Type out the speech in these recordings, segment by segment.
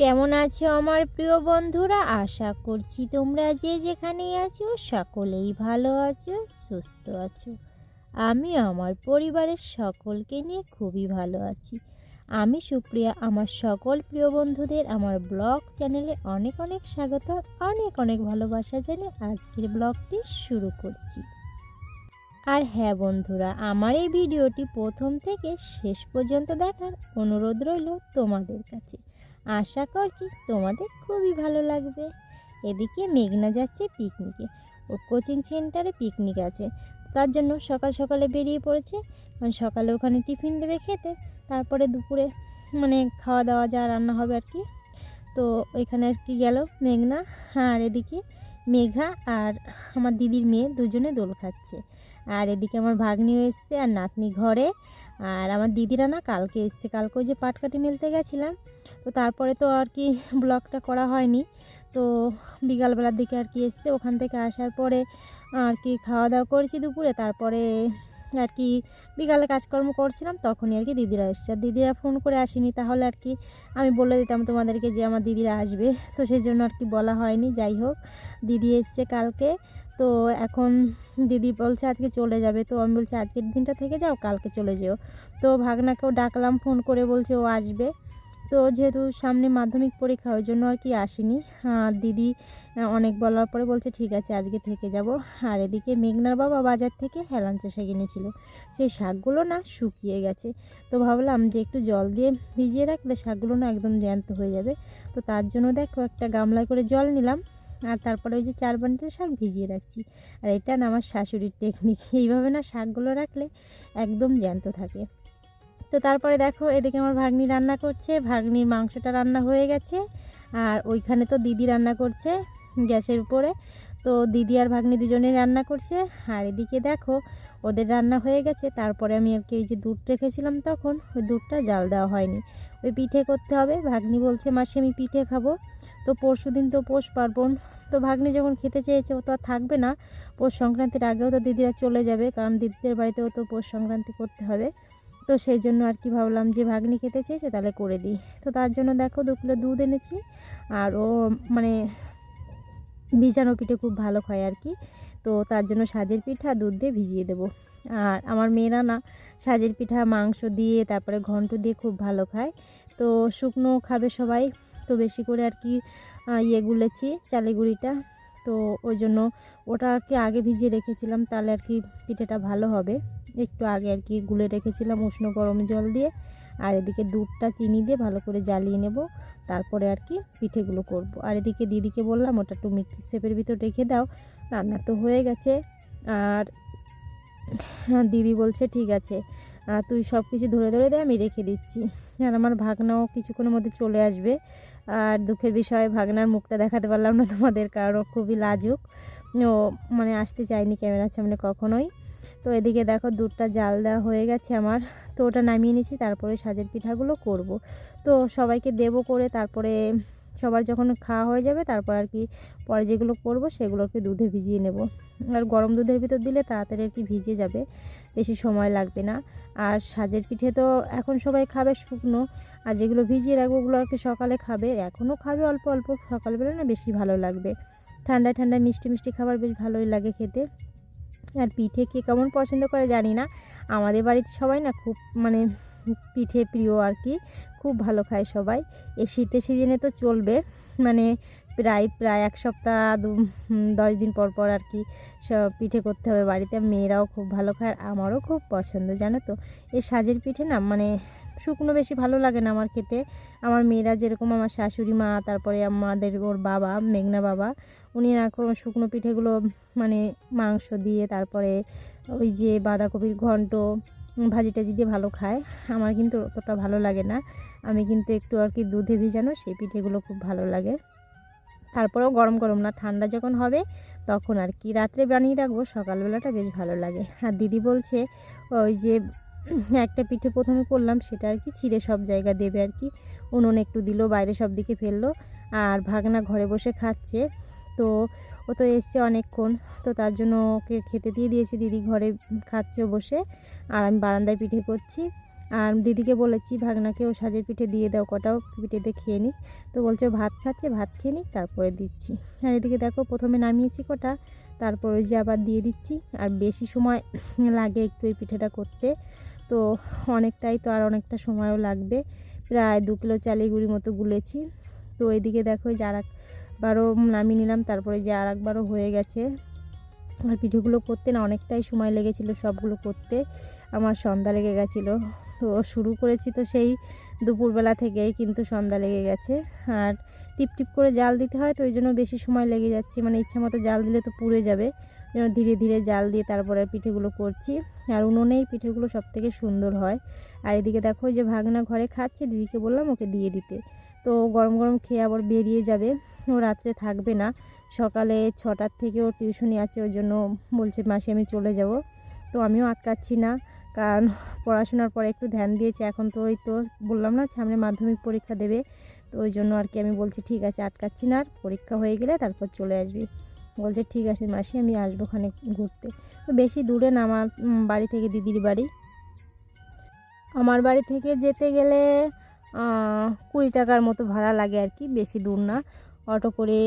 কেমন আছো আমার প্রিয় বন্ধুরা? আশা করছি তোমরা যে যেখানেই আছো সকলেই ভালো আছো, সুস্থ আছো। আমি আমার পরিবারের সকলকে নিয়ে খুবই ভালো আছি। আমি সুপ্রিয়া। আমার সকল প্রিয় বন্ধুদের আমার ব্লগ চ্যানেলে অনেক অনেক স্বাগত, অনেক অনেক ভালোবাসা জানিয়ে আজকের ব্লগটি শুরু করছি। আর হ্যাঁ বন্ধুরা, আমার এই ভিডিওটি প্রথম থেকে শেষ পর্যন্ত দেখার অনুরোধ রইল তোমাদের কাছে। আশা করছি তোমাদের খুবই ভালো লাগবে। এদিকে মেঘনা যাচ্ছে পিকনিকে, ওর কোচিং সেন্টারে পিকনিক আছে, তার জন্য সকাল সকালে বেরিয়ে পড়েছে। মানে সকালে ওখানে টিফিন দেবে খেতে, তারপরে দুপুরে খাওয়া দাওয়া যা রান্না হবে আর কি। তো ওইখানে আর কি গেল মেঘনা। আর এদিকে মেঘা আর আমার দিদির মেয়ে দুজনে দোল খাচ্ছে। আর এদিকে আমার ভাগ্নিও এসছে আর নাতনি ঘরে। আর আমার দিদিরা না কালকে এসছে, কালকে ওই যে পাটকাঠি মেলতে গেছিলাম, তো তারপরে তো আর কি ব্লগটা করা হয়নি। তো বিকালবেলার দিকে আর কি এসছে, ওখান থেকে আসার পরে আর কি খাওয়া দাওয়া করেছি দুপুরে। তারপরে আর কি বিকালে কাজকর্ম করছিলাম, তখনই আর কি দিদিরা এসছে। আর দিদিরা ফোন করে আসেনি, তাহলে আর কি আমি বলে দিতাম তোমাদেরকে যে আমার দিদিরা আসবে, তো সেই জন্য আর কি বলা হয়নি। যাই হোক, দিদি এসছে কালকে। তো এখন দিদি বলছে আজকে চলে যাবে, তো আমি বলছি আজকের দিনটা থেকে যাও, কালকে চলে যেও। তো ভাগনাকেও ডাকলাম ফোন করে, বলছে ও আসবে। তো যেহেতু সামনে মাধ্যমিক পরীক্ষা, ওই জন্য আর কি আসেনি। আর দিদি অনেক বলার পরে বলছে ঠিক আছে আজকে থেকে যাব। আর এদিকে মেঘনার বাবা বাজার থেকে হেলাঞ্চা শাক এনেছিল, সেই শাকগুলো না শুকিয়ে গেছে। তো ভাবলাম যে একটু জল দিয়ে ভিজিয়ে রাখলে শাকগুলো না একদম জ্যান্ত হয়ে যাবে। তো তার জন্য দেখো একটা গামলায় করে জল নিলাম, আর তারপরে ওই যে 4 বান্ডিল শাক ভিজিয়ে রাখছি। আর এটা না আমার শাশুড়ির টেকনিক, এইভাবে না শাকগুলো রাখলে একদম জ্যান্ত থাকে। তো তারপরে দেখো এদিকে আমার ভাগ্নি রান্না করছে, ভাগ্নির মাংসটা রান্না হয়ে গেছে। আর ওইখানে তো দিদি রান্না করছে গ্যাসের উপরে। তো দিদি আর ভাগ্নি দুজনেই রান্না করছে। আর এদিকে দেখো ওদের রান্না হয়ে গেছে। তারপরে আমি আর কি ওই যে দুধ রেখেছিলাম, তখন ওই দুধটা জাল দেওয়া হয়নি, ওই পিঠে করতে হবে। ভাগ্নি বলছে মাসি আমি পিঠে খাবো। তো পরশু দিন তো পৌষ পার্বণ, তো ভাগ্নি যখন খেতে চেয়েছে ও তো আর থাকবে না। পৌষ সংক্রান্তির আগেও তো দিদিরা চলে যাবে, কারণ দিদিদের বাড়িতেও তো পৌষ সংক্রান্তি করতে হবে। তো সেই জন্য আর কি ভাবলাম যে ভাগ্নি খেতে চেয়েছে তাহলে করে দিই। তো তার জন্য দেখো 2 কিলো দুধ এনেছি। আর ও ভিজানো পিঠে খুব ভালো খায় আর কি। তো তার জন্য সাজের পিঠা দুধ দিয়ে ভিজিয়ে দেবো। আর আমার মেয়েরা না সাজের পিঠা মাংস দিয়ে তারপরে ঘন্ট দিয়ে খুব ভালো খায়। তো শুকনো খাবে সবাই, তো বেশি করে আর কি গুলেছি চালের গুঁড়িটা। তো ওই জন্য ওটা আর কি আগে ভিজিয়ে রেখেছিলাম, তাহলে আর কি পিঠেটা ভালো হবে। একটু আগে আর কি গুলে রেখেছিলাম উষ্ণ গরম জল দিয়ে। আর এদিকে দুধটা চিনি দিয়ে ভালো করে জ্বালিয়ে নেব, তারপরে আর কি পিঠেগুলো করব। আর এদিকে দিদিকে বললাম ওটা একটু মিষ্টি শেপের ভিতর রেখে দাও, রান্না তো হয়ে গেছে। আর দিদি বলছে ঠিক আছে, তুই সব কিছু ধরে ধরে দে, আমি রেখে দিচ্ছি। আর আমার ভাগনাও কিছুক্ষণের মধ্যে চলে আসবে। আর দুঃখের বিষয় ভাগনার মুখটা দেখাতে পারলাম না তোমাদের, কারণ খুবই লাজুক, ও আসতে চায়নি ক্যামেরার সামনে কখনোই। তো এদিকে দেখো দুধটা জাল দেওয়া হয়ে গেছে আমার, তো ওটা নামিয়ে নিয়েছি। তারপরে সাজের পিঠাগুলো করব, তো সবাইকে দেবো করে, তারপরে সবার যখন খাওয়া হয়ে যাবে তারপর আর কি পরে যেগুলো করব সেগুলোকে দুধে ভিজিয়ে নেব। আর গরম দুধের ভিতর দিলে তাড়াতাড়ি আর কি ভিজে যাবে, বেশি সময় লাগবে না। আর সাজের পিঠে তো এখন সবাই খাবে শুকনো, আর যেগুলো ভিজিয়ে রাখবো ওগুলো আর কি সকালে খাবে, এখনও খাবে অল্প অল্প, সকালবেলা না বেশি ভালো লাগবে। ঠান্ডায় ঠান্ডায় মিষ্টি মিষ্টি খাবার বেশ ভালোই লাগে খেতে। আর পিঠে কে কেমন পছন্দ করে জানি না, আমাদের বাড়িতে সবাই না খুব পিঠে প্রিয় আর কি, খুব ভালো খায় সবাই। এই শীতের সিজনে তো চলবে, মানে প্রায় প্রায় 1 সপ্তাহ 10 দিন পর পর আর কি সব পিঠে করতে হবে বাড়িতে। মেয়েরাও খুব ভালো খায়, আর আমারও খুব পছন্দ জানো তো। এই সাজের পিঠে না শুকনো বেশি ভালো লাগে না আমার খেতে। আমার মেয়েরা যেরকম, আমার শাশুড়ি মা, তারপরে আমাদের ওর বাবা মেঘনা বাবা, উনি এখন শুকনো পিঠেগুলো মাংস দিয়ে, তারপরে ওই যে বাঁধাকপির ঘন্ট ভাজি টাজি দিয়ে ভালো খায়। আমার কিন্তু অতটা ভালো লাগে না, আমি কিন্তু একটু আর কি দুধে ভিজানো সেই পিঠেগুলো খুব ভালো লাগে। তারপরেও গরম গরম না, ঠান্ডা যখন হবে তখন আর কি রাত্রে বানিয়ে রাখবো, সকালবেলাটা বেশ ভালো লাগে। আর দিদি বলছে ওই যে একটা পিঠে প্রথমে করলাম সেটা আর কি ছিঁড়ে সব জায়গা দেবে আর কি, উনুনে একটু দিল, বাইরে সব দিকে ফেললো। আর ভাগনা ঘরে বসে খাচ্ছে, তো ও তো এসছে অনেকক্ষণ, তো তার জন্য ওকে খেতে দিয়ে দিয়েছি, দিদি ঘরে খাচ্ছে বসে, আর আমি বারান্দায় পিঠে করছি। আর দিদিকে বলেছি ভাগনাকেও সাজের পিঠে দিয়ে দাও, কটাও পিঠেতে খেয়ে নিই। তো বলছে ভাত খাচ্ছে, ভাত খেয়ে নিই তারপরে দিচ্ছি। আর এদিকে দেখো প্রথমে নামিয়েছি কটা, তারপরে যে আবার দিয়ে দিচ্ছি। আর বেশি সময় লাগে একটু এই পিঠেটা করতে, তো অনেকটাই, তো আর অনেকটা সময়ও লাগবে। প্রায় 2 কিলো চালের গুঁড়ি মতো গুলেছি। তো এদিকে দেখো যে আর একবারও নামিয়ে নিলাম, তারপরে যে আর একবারও হয়ে গেছে। আর পিঠেগুলো করতে না অনেকটাই সময় লেগেছিল, সবগুলো করতে আমার সন্ধ্যা লেগে গেছিলো। তো শুরু করেছি তো সেই দুপুরবেলা থেকেই, কিন্তু সন্ধ্যা লেগে গেছে। আর টিপ টিপ করে জাল দিতে হয়, তো ওই জন্য বেশি সময় লেগে যাচ্ছে, মানে ইচ্ছা মতো জাল দিলে তো পুড়ে যাবে, যেন ধীরে ধীরে জাল দিয়ে তারপরে পিঠেগুলো করছি। আর উনুনেই পিঠেগুলো সব থেকে সুন্দর হয়। আর এদিকে দেখো যে ভাগনা ঘরে খাচ্ছে, দিদিকে বললাম ওকে দিয়ে দিতে। তো গরম গরম খেয়ে আবার বেরিয়ে যাবে, ও রাত্রে থাকবে না। সকালে 6টার থেকে ওর টিউশনি আছে, ওই জন্য বলছে মাসি আমি চলে যাব। তো আমিও আটকাচ্ছি না, কারণ পড়াশোনার পরে একটু ধ্যান দিয়েছে। এখন তো ওই তো বললাম না সামনে মাধ্যমিক পরীক্ষা দেবে, তো ওই জন্য আর কি আমি বলছি ঠিক আছে আটকাচ্ছি না, আর পরীক্ষা হয়ে গেলে তারপর চলে আসবি। বলছে ঠিক আছে মাসি আমি আসবো ওখানে ঘুরতে। তো বেশি দূরে না আমার বাড়ি থেকে দিদির বাড়ি। আমার বাড়ি থেকে যেতে গেলে 20 টাকার মতো ভাড়া লাগে আর কি, বেশি দূর না। অটো করে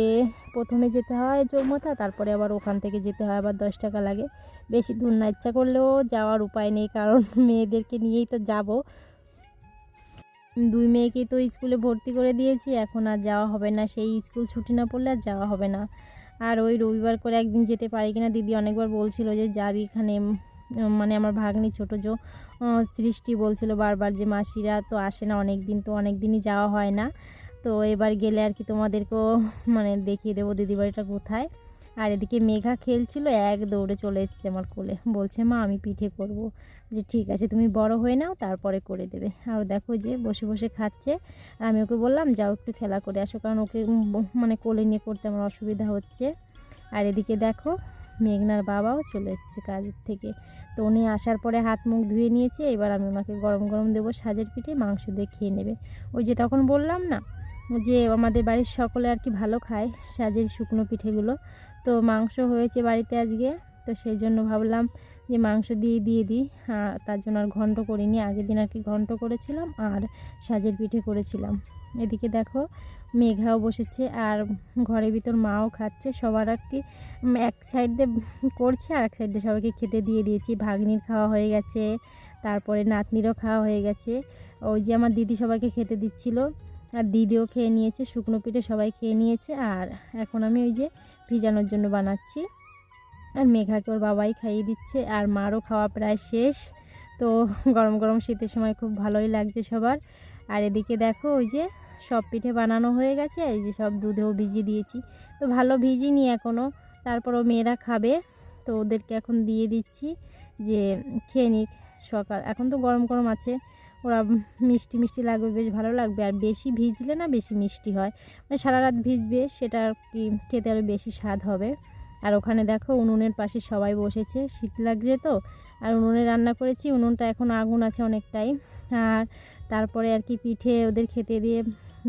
প্রথমে যেতে হয় চৌমাথা, তারপরে আবার ওখান থেকে যেতে হয় আবার 10 টাকা লাগে। বেশি দূর না, ইচ্ছা করলেও যাওয়ার উপায় নেই, কারণ মেয়েদেরকে নিয়েই তো যাব। 2 মেয়েকেই তো স্কুলে ভর্তি করে দিয়েছি, এখন আর যাওয়া হবে না, সেই স্কুল ছুটি না পড়লে আর যাওয়া হবে না। আর ওই রবিবার করে একদিন যেতে পারি কিনা, দিদি অনেকবার বলছিল যে যাবি এখানে, মানে আমার ভাগ্নি ছোটো জো সৃষ্টি বলছিল বারবার যে মাসিরা তো আসে না অনেক দিন, তো অনেক দিনই যাওয়া হয় না। তো এবার গেলে আর কি তোমাদেরকেও মানে দেখিয়ে দেবো দিদি বাড়িটা কোথায়। আর এদিকে মেঘা খেলছিল, এক দৌড়ে চলে এসেছে আমার কোলে, বলছে মা আমি পিঠে করব। যে ঠিক আছে তুমি বড় হয়ে নাও তারপরে করে দেবে। আর দেখো যে বসে বসে খাচ্ছে, আর আমি ওকে বললাম যাও একটু খেলা করে আসো, কারণ ওকে মানে কোলে নিয়ে করতে আমার অসুবিধা হচ্ছে। আর এদিকে দেখো মেঘনার বাবাও চলে এসেছে কাজের থেকে, তো উনি আসার পরে হাত মুখ ধুয়ে নিয়েছে। এবার আমি ওনাকে গরম গরম দেবো সাজের পিঠে, মাংস দিয়ে খেয়ে নেবে। ওই যে তখন বললাম না যে আমাদের বাড়ির সকলে আর কি ভালো খায় সাজের শুকনো পিঠেগুলো, তো মাংস হয়েছে বাড়িতে আজকে, তো সেই জন্য ভাবলাম যে মাংস দিয়ে দিই। তার জন্য আর ঘন্ট করিনি, আগের দিন আর কি ঘন্ট করেছিলাম আর সাজের পিঠে করেছিলাম। এদিকে দেখো মেঘাও বসেছে, আর ঘরের ভিতর মাও খাচ্ছে। সবার আর কি এক সাইড দিয়ে করছে, আর এক সাইড দিয়ে সবাইকে খেতে দিয়ে দিয়েছি। ভাগ্নির খাওয়া হয়ে গেছে, তারপরে নাতনিরও খাওয়া হয়ে গেছে। ওই যে আমার দিদি সবাইকে খেতে দিচ্ছিল, আর দিদিও খেয়ে নিয়েছে, শুকনো পিঠে সবাই খেয়ে নিয়েছে। আর এখন আমি ওই যে ভিজানোর জন্য বানাচ্ছি, আর মেঘাকে ওর বাবাই খাইয়ে দিচ্ছে, আর মারও খাওয়া প্রায় শেষ। তো গরম গরম শীতের সময় খুব ভালোই লাগছে সবার। আর এদিকে দেখো ওই যে সব পিঠে বানানো হয়ে গেছে, এই যে সব দুধেও ভিজিয়ে দিয়েছি, তো ভালো ভিজিনি এখনও, তারপরও মেয়েরা খাবে, তো ওদেরকে এখন দিয়ে দিচ্ছি যে খেয়ে নিক। সকাল এখন তো গরম গরম আছে, ওরা মিষ্টি মিষ্টি লাগবে, বেশ ভালো লাগবে। আর বেশি ভিজলে না বেশি মিষ্টি হয়, মানে সারা রাত ভিজবে, সেটা আর কি খেতে আরও বেশি স্বাদ হবে। আর ওখানে দেখো উনুনের পাশে সবাই বসেছে, শীত লাগছে তো, আর উনুনে রান্না করেছি, উনুনটা এখন আগুন আছে অনেকটাই। আর তারপরে আর কি পিঠে ওদের খেতে দিয়ে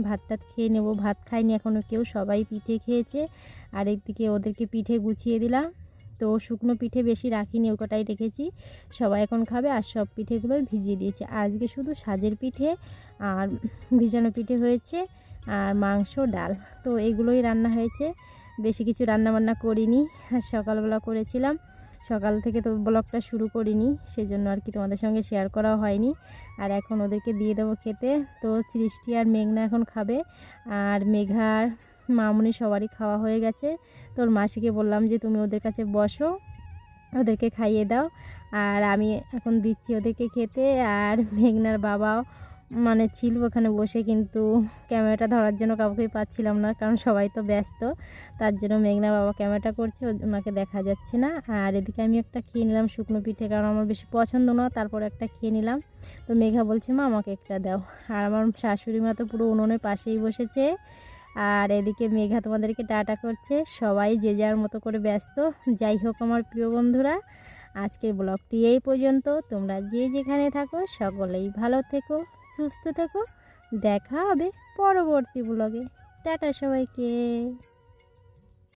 ভাত টাত খেয়ে নেবো। ভাত খাইনি এখনও কেউ, সবাই পিঠে খেয়েছে। আর একদিকে ওদেরকে পিঠে গুছিয়ে দিলাম, তো শুকনো পিঠে বেশি রাখিনি, ও কটাই রেখেছি, সবাই এখন খাবে। আর সব পিঠেগুলোই ভিজিয়ে দিয়েছে। আজকে শুধু সাজের পিঠে আর ভিজানো পিঠে হয়েছে, আর মাংস ডাল, তো এগুলোই রান্না হয়েছে, বেশি কিছু রান্না বান্না করিনি। আর সকালবেলা করেছিলাম, সকাল থেকে তো ব্লগটা শুরু করিনি, সেজন্য আর কি তোমাদের সঙ্গে শেয়ার করাও হয়নি। আর এখন ওদেরকে দিয়ে দেবো খেতে। তো সৃষ্টি আর মেঘনা এখন খাবে, আর মেঘার মামুনি সবারই খাওয়া হয়ে গেছে। তোর মাসিকে বললাম যে তুমি ওদের কাছে বসো, ওদেরকে খাইয়ে দাও, আর আমি এখন দিচ্ছি ওদেরকে খেতে। আর মেঘনার বাবাও মানে ছিল ওখানে বসে, কিন্তু ক্যামেরাটা ধরার জন্য কাউকেই পাচ্ছিলাম না, কারণ সবাই তো ব্যস্ত, তার জন্য মেঘনা বাবা ক্যামেরাটা করছে, ওনাকে দেখা যাচ্ছে না। আর এদিকে আমি একটা খেয়ে নিলাম শুকনো পিঠে, কারণ আমার বেশি পছন্দ না, তারপর একটা খেয়ে নিলাম। তো মেঘা বলছে মা আমাকে একটা দাও। আর আমার শাশুড়ি মা তো পুরো উনুনের পাশেই বসেছে। আর এদিকে মেঘা তোমাদেরকে টাটা করছে, সবাই যে যার মতো করে ব্যস্ত। যাই হোক আমার প্রিয় বন্ধুরা, আজকের ব্লগটি এই পর্যন্ত। তোমরা যে যেখানে থাকো সকলেই ভালো থেকো, সুস্থ থেকো। দেখা হবে পরবর্তী ব্লগে। টাটা সবাইকে।